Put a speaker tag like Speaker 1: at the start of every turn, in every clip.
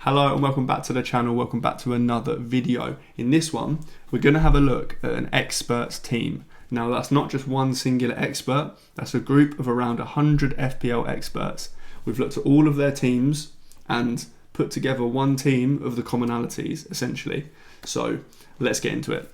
Speaker 1: Hello and welcome back to the channel, welcome back to another video. In this one, we're going to have a look at an experts team. Now that's not just one singular expert, that's a group of around 100 FPL experts. We've looked at all of their teams and put together one team of the commonalities, essentially. So let's get into it.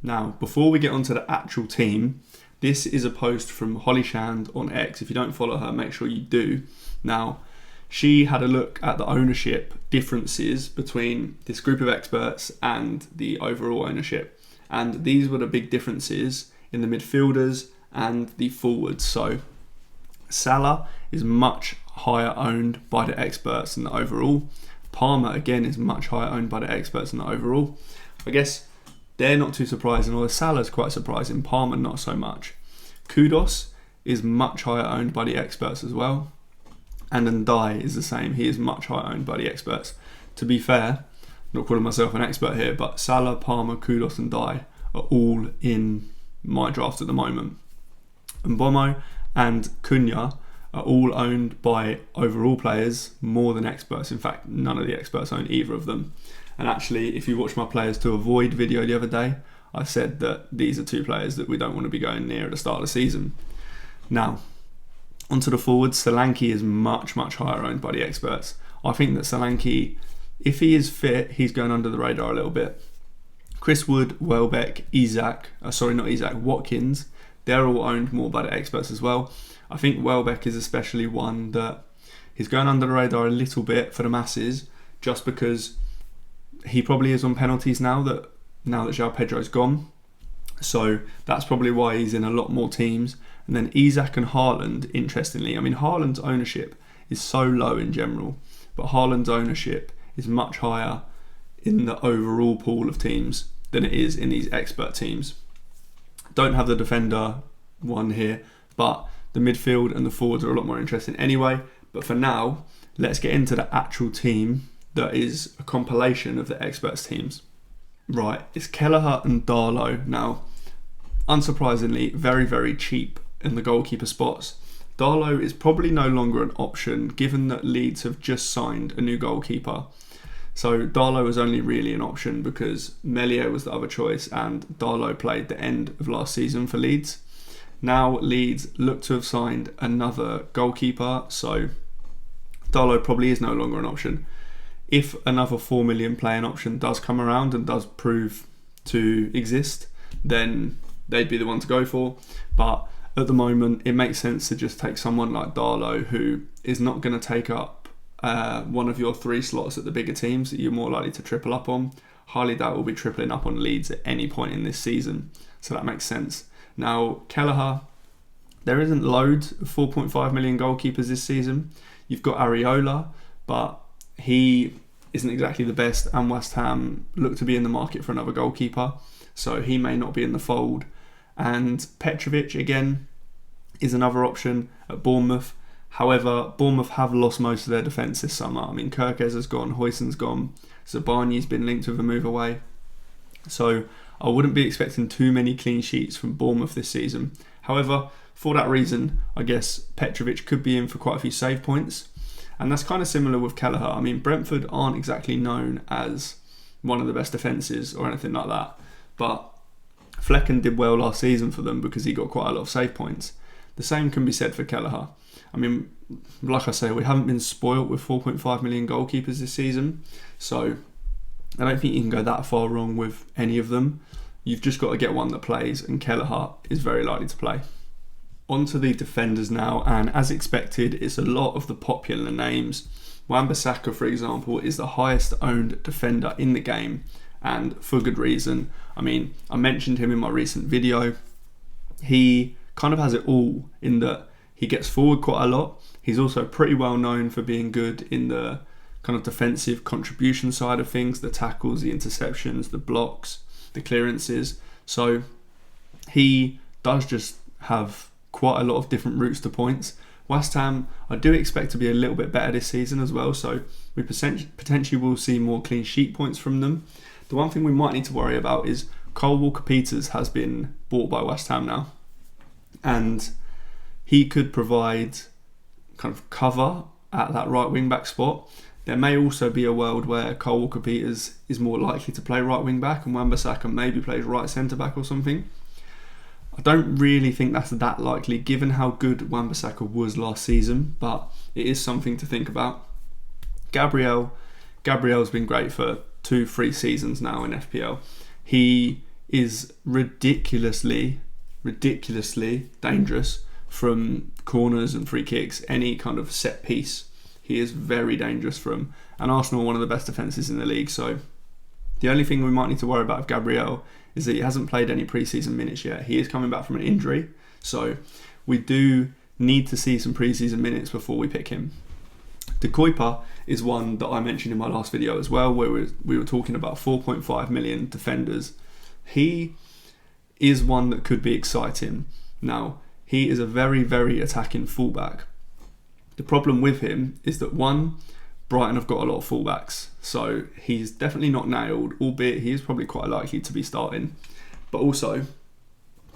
Speaker 1: Now, before we get onto the actual team, this is a post from Holly Shand on X. If you don't follow her, make sure you do. Now, she had a look at the ownership differences between this group of experts and the overall ownership. And these were the big differences in the midfielders and the forwards. So Salah is much higher owned by the experts than the overall. Palmer, again, is much higher owned by the experts than the overall. I guess they're not too surprising, although Salah's quite surprising. Palmer, not so much. Kudos is much higher owned by the experts as well. And Ndai is the same. He is much higher owned by the experts. To be fair, I'm not calling myself an expert here, but Salah, Palmer, Kudos and Ndai are all in my draft at the moment. Mbomo and Cunha are all owned by overall players more than experts. In fact, none of the experts own either of them. And actually, if you watch my players to avoid video the other day, I said that these are two players that we don't want to be going near at the start of the season. Now, onto the forwards, Solanke is much higher owned by the experts. I think that Solanke, if he is fit, he's going under the radar a little bit. Chris Wood, Welbeck, Watkins, they're all owned more by the experts as well. I think Welbeck is especially one that he's going under the radar a little bit for the masses, just because he probably is on penalties now that João Pedro's gone. So that's probably why he's in a lot more teams. And then Isak and Haaland, interestingly, I mean, Haaland's ownership is so low in general, but Haaland's ownership is much higher in the overall pool of teams than it is in these expert teams. Don't have the defender one here, but the midfield and the forwards are a lot more interesting anyway. But for now, let's get into the actual team that is a compilation of the experts teams. Right, it's Kelleher and Darlow. Now, unsurprisingly, very cheap in the goalkeeper spots. Darlow is probably no longer an option given that Leeds have just signed a new goalkeeper. So Darlow was only really an option because Meslier was the other choice and Darlow played the end of last season for Leeds. Now Leeds look to have signed another goalkeeper, so Darlow probably is no longer an option. If another 4 million playing option does come around and does prove to exist, then they'd be the one to go for. But at the moment, it makes sense to just take someone like Darlow, who is not going to take up one of your 3 slots at the bigger teams that you're more likely to triple up on. Highly doubt we'll be tripling up on Leeds at any point in this season, so that makes sense. Now, Kelleher, there isn't loads of 4.5 million goalkeepers this season. You've got Areola, but he isn't exactly the best, and West Ham look to be in the market for another goalkeeper, so he may not be in the fold. And Petrovic, again, is another option at Bournemouth. However, Bournemouth have lost most of their defence this summer. I mean, Kerkez has gone, Huijsen's gone, Zabani's been linked with a move away. So I wouldn't be expecting too many clean sheets from Bournemouth this season. However, for that reason, I guess Petrovic could be in for quite a few save points. And that's kind of similar with Kelleher. I mean, Brentford aren't exactly known as one of the best defences or anything like that. But Flecken did well last season for them because he got quite a lot of save points. The same can be said for Kelleher. I mean, like I say, we haven't been spoilt with 4.5 million goalkeepers this season. So I don't think you can go that far wrong with any of them. You've just got to get one that plays, and Kelleher is very likely to play. On to the defenders now, and as expected, it's a lot of the popular names. Wan-Bissaka, for example, is the highest owned defender in the game, and for good reason. I mean, I mentioned him in my recent video. He kind of has it all in that he gets forward quite a lot. He's also pretty well known for being good in the kind of defensive contribution side of things, the tackles, the interceptions, the blocks, the clearances. So he does just have quite a lot of different routes to points. West Ham, I do expect to be a little bit better this season as well, so we potentially will see more clean sheet points from them. The one thing we might need to worry about is Cole Walker-Peters has been bought by West Ham now, and he could provide kind of cover at that right wing back spot. There may also be a world where Kyle Walker-Peters is more likely to play right wing back and Wan-Bissaka maybe plays right centre back or something. I don't really think that's that likely given how good Wan-Bissaka was last season, but it is something to think about. Gabriel's been great for 2-3 seasons now in FPL. He is ridiculously dangerous from corners and free kicks, any kind of set piece. He is very dangerous from, and Arsenal are one of the best defences in the league. So the only thing we might need to worry about with Gabriel is that he hasn't played any pre-season minutes yet. He is coming back from an injury, so we do need to see some pre-season minutes before we pick him. De Kuyper is one that I mentioned in my last video as well, where we were talking about 4.5 million defenders. He is one that could be exciting. Now, he is a very, very attacking fullback. The problem with him is that one, Brighton have got a lot of fullbacks, so he's definitely not nailed, albeit he is probably quite likely to be starting. But also,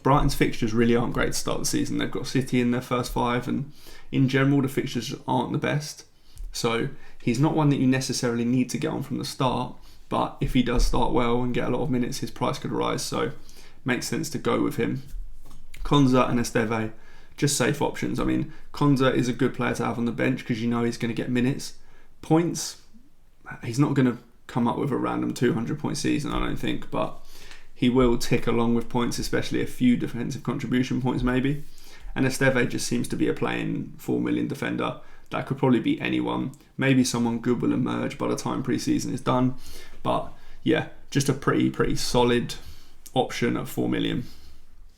Speaker 1: Brighton's fixtures really aren't great to start the season. They've got City in their first 5, and in general the fixtures aren't the best. So he's not one that you necessarily need to get on from the start, but if he does start well and get a lot of minutes, his price could rise, so it makes sense to go with him. Konza and Esteve, just safe options. I mean, Konza is a good player to have on the bench because you know he's going to get minutes. Points, he's not going to come up with a random 200-point season, I don't think, but he will tick along with points, especially a few defensive contribution points maybe. And Esteve just seems to be a playing 4 million defender. That could probably be anyone. Maybe someone good will emerge by the time pre-season is done. But yeah, just a pretty solid option at 4 million.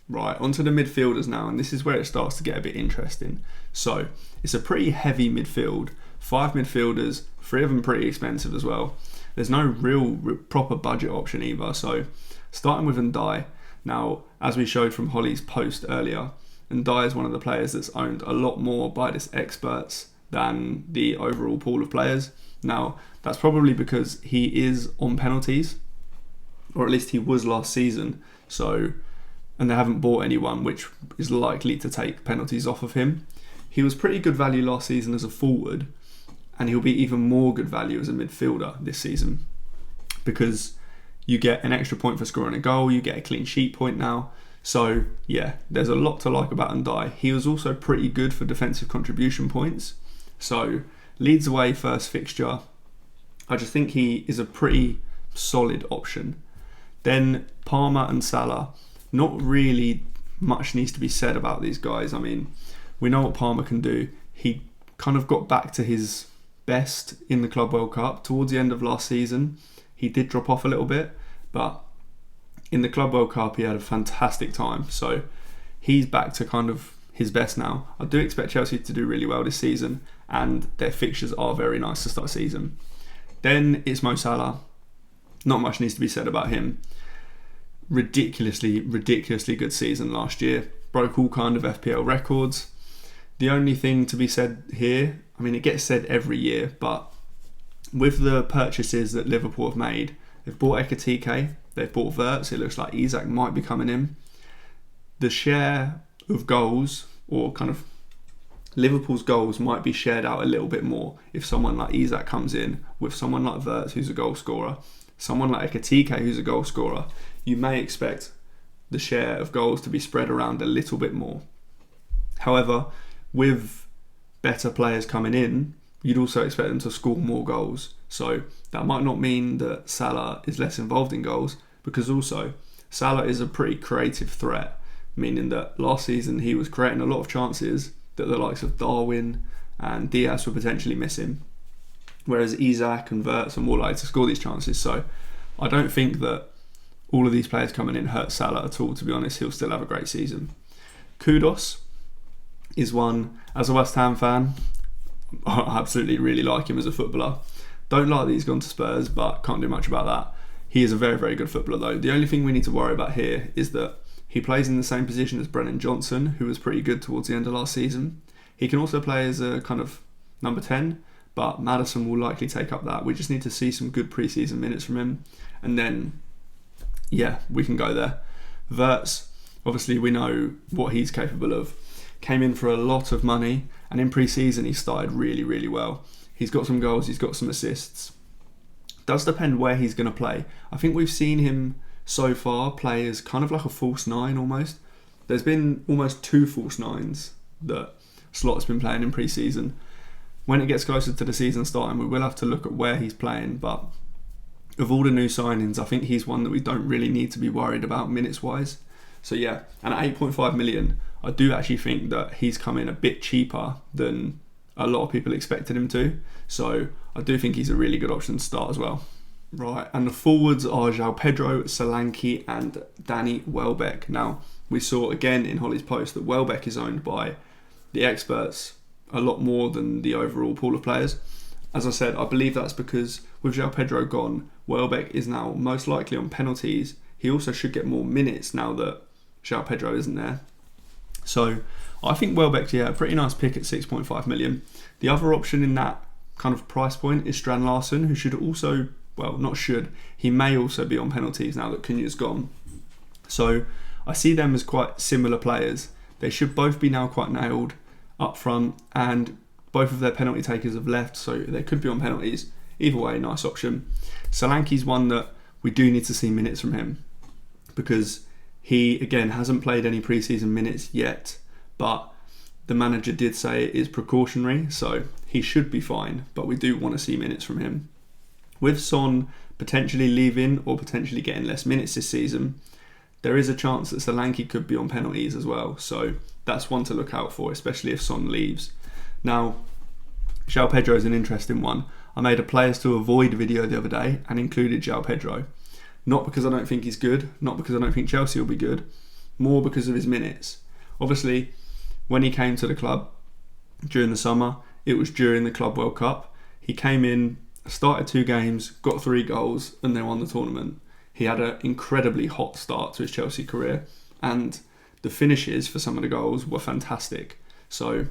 Speaker 1: Right, onto the midfielders now, and this is where it starts to get a bit interesting. So, it's a pretty heavy midfield. 5 midfielders, 3 of them pretty expensive as well. There's no real proper budget option either. So, starting with Ndiaye. Now, as we showed from Holly's post earlier, Ndiaye is one of the players that's owned a lot more by this experts than the overall pool of players. Now, that's probably because he is on penalties, or at least he was last season. So, and they haven't bought anyone which is likely to take penalties off of him. He was pretty good value last season as a forward, and he'll be even more good value as a midfielder this season because you get an extra point for scoring a goal, you get a clean sheet point now. So yeah, there's a lot to like about Ndiaye. He was also pretty good for defensive contribution points. So Leeds away first fixture. I just think he is a pretty solid option. Then Palmer and Salah. Not really much needs to be said about these guys. I mean, we know what Palmer can do. He kind of got back to his best in the Club World Cup towards the end of last season. He did drop off a little bit, but in the Club World Cup he had a fantastic time. So he's back to kind of his best now. I do expect Chelsea to do really well this season, and their fixtures are very nice to start the season. Then it's Mo Salah. Not much needs to be said about him. Ridiculously good season last year. Broke all kind of FPL records. The only thing to be said here, I mean, it gets said every year, but with the purchases that Liverpool have made, they've bought Ekitike, they've bought Wirtz, it looks like Isak might be coming in. The share of goals, or kind of Liverpool's goals, might be shared out a little bit more if someone like Isak comes in with someone like Wirtz, who's a goal scorer, someone like Ekitike, who's a goal scorer. You may expect the share of goals to be spread around a little bit more. However, with better players coming in, you'd also expect them to score more goals. So that might not mean that Salah is less involved in goals, because also Salah is a pretty creative threat, meaning that last season he was creating a lot of chances that the likes of Darwin and Diaz were potentially missing, whereas Isak and Wirtz are more likely to score these chances. So I don't think that all of these players coming in hurt Salah at all, to be honest. He'll still have a great season. Kudus is one, as a West Ham fan, I absolutely really like him as a footballer. Don't like that he's gone to Spurs, but can't do much about that. He is a very, very good footballer though. The only thing we need to worry about here is that he plays in the same position as Brennan Johnson, who was pretty good towards the end of last season. He can also play as a kind of number 10, but Maddison will likely take up that. We just need to see some good pre-season minutes from him, and then yeah, we can go there. Wirtz, obviously we know what he's capable of. Came in for a lot of money, and in pre-season he started really, really well. He's got some goals, he's got some assists. Does depend where he's going to play. I think we've seen him so far play as kind of like a false nine almost. There's been almost 2 false nines that Slot's been playing in pre-season. When it gets closer to the season starting, we will have to look at where he's playing, but of all the new signings, I think he's one that we don't really need to be worried about minutes-wise. So yeah, and at 8.5 million, I do actually think that he's come in a bit cheaper than a lot of people expected him to. So I do think he's a really good option to start as well. Right, and the forwards are João Pedro, Solanke and Danny Welbeck. Now, we saw again in Holly's post that Welbeck is owned by the experts a lot more than the overall pool of players. As I said, I believe that's because with João Pedro gone, Welbeck is now most likely on penalties. He also should get more minutes now that João Pedro isn't there. So I think Welbeck's, a pretty nice pick at 6.5 million. The other option in that kind of price point is Strand Larsen, who should also, well, not should, he may also be on penalties now that Cunha's gone. So I see them as quite similar players. They should both be now quite nailed up front, and both of their penalty takers have left, so they could be on penalties. Either way, nice option. Solanke's one that we do need to see minutes from him, because he, again, hasn't played any pre-season minutes yet, but the manager did say it is precautionary, so he should be fine, but we do want to see minutes from him. With Son potentially leaving or potentially getting less minutes this season, there is a chance that Solanke could be on penalties as well, so that's one to look out for, especially if Son leaves. Now, João Pedro is an interesting one. I made a players to avoid video the other day and included João Pedro. Not because I don't think he's good, not because I don't think Chelsea will be good, more because of his minutes. Obviously, when he came to the club during the summer, it was during the Club World Cup. He came in, started 2 games, got 3 goals, and then won the tournament. He had an incredibly hot start to his Chelsea career, and the finishes for some of the goals were fantastic. So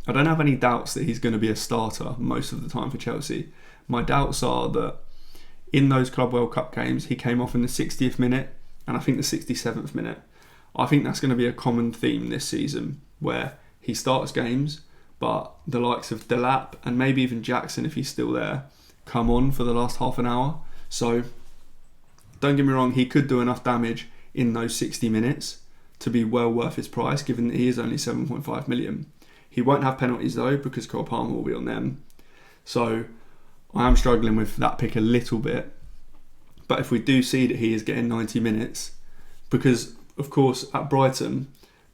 Speaker 1: I don't have any doubts that he's going to be a starter most of the time for Chelsea. My doubts are that in those Club World Cup games, he came off in the 60th minute and I think the 67th minute. I think that's going to be a common theme this season, where he starts games, but the likes of Delap and maybe even Jackson, if he's still there, come on for the last half an hour. So don't get me wrong, he could do enough damage in those 60 minutes to be well worth his price, given that he is only 7.5 million. He won't have penalties though, because Cole Palmer will be on them. So I am struggling with that pick a little bit. But if we do see that he is getting 90 minutes, because of course at Brighton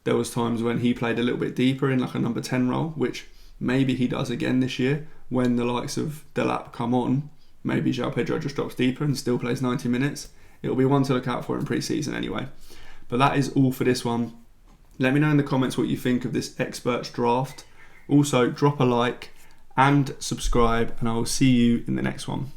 Speaker 1: there was times when he played a little bit deeper in like a number 10 role, which maybe he does again this year when the likes of Delap come on. Maybe João Pedro just drops deeper and still plays 90 minutes. It'll be one to look out for in pre-season anyway. But that is all for this one. Let me know in the comments what you think of this experts draft. Also, drop a like and subscribe, and I will see you in the next one.